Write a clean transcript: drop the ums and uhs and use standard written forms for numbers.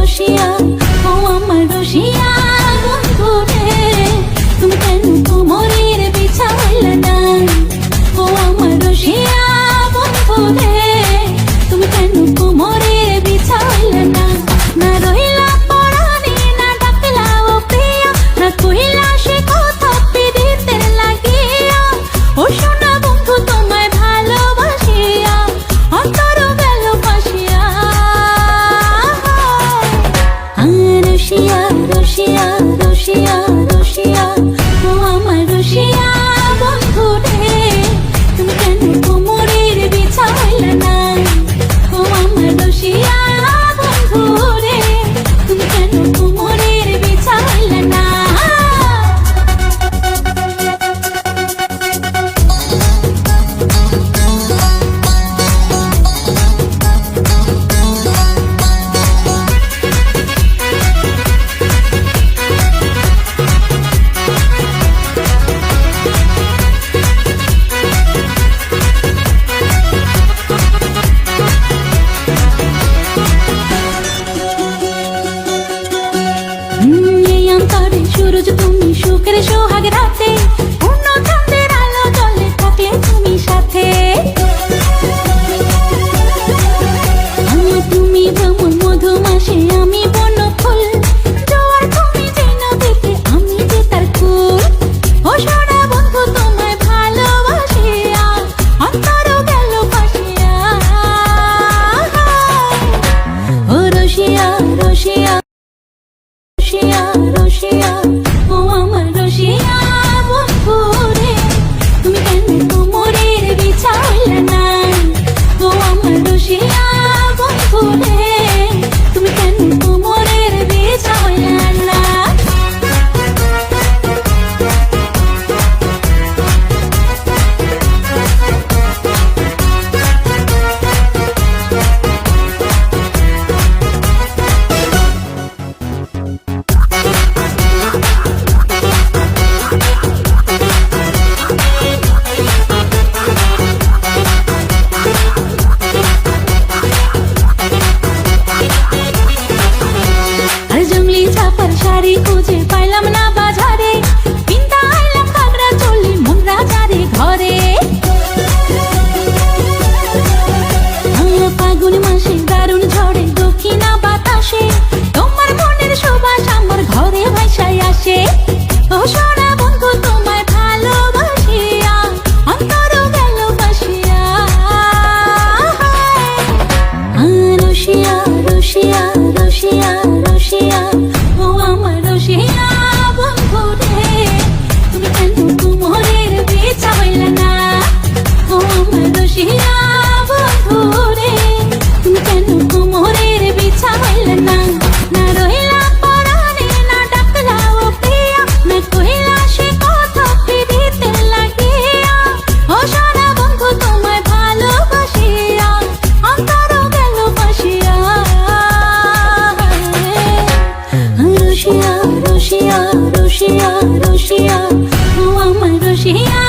রসিয়া ও আমার রসিয়া বন্ধু রে তুমি কেন কোমরের বিছাইলা না ও আমার রসিয়া বন্ধু রে তুমি কেন কোমরের বিছাইলা না না রইলা পরাণে না ডাকলা ও প্রিয়া না কইলা সে কথা পিরিতের লাগিয়া ও সোনা বন্ধু তোমায় ভালোবাসিয়া অন্তর গেল পাশিয়া রসিয়া রসিয়া রসিয়া রসিয়া ও আমার রসিয়া বন্ধু রে তুমি কেন কোমরের বিছাইলা না ও আমার রসিয়া বন্ধু রে তুমি কেন কোমরের বিছাইলা না সূরজ তুমি সুখের সোহাগ রাতে পূর্ণ চাঁদের আলো জলে থাকলে তুমি সাথে তুমি ভ্রমণ মধুমাসে আমি বন ফুল জোয়ার তুমি যে নদীতে আমি যে তার কুল ও সোনা বন্ধু তোমায় ভালোবাসিয়া অন্তর গেল পাশিয়া ও রসিয়া রসিয়া রসিয়া রসিয়া ও আমার রসিয়া বন্ধু রে তুমি কেন কোমরের বিছাইলা না ও আমার রসিয়া বন্ধু রে তুমি কেন কোমরের বিছাইলা না শাড়ি খুঁজে পাইলাম না বাজারে পিন্তা আইলাম খাগড়া চলি মন রাজারে ঘরে ফাগুন মাসে দারুণ ঝড়ে দক্ষিণা বাতাসে তোমার মনের সুবাস আমার ঘরে ভাইসাই আসে ও সোনা বন্ধু তোমায় ভালোবাসিয়া অন্তর গেল পাশিয়া রসিয়া রসিয়া রসিয়া রসিয়া ও আমার রসিয়া বন্ধু রে তুমি কেন কোমরের বিছাইলা না ও আমার রসিয়া বন্ধু রে তুমি কেন কোমরের বিছাইলা না না রইলা পরাণে না ডাকলা ও প্রিয়া না কইলা সে কথা পিরিতে লাগিয়া ও সোনা বন্ধু তোমায় ভালোবাসিয়া অন্তর গেল পাশিয়া রসিয়া রসিয়া রসিয়া রসিয়া ও আমার রসিয়া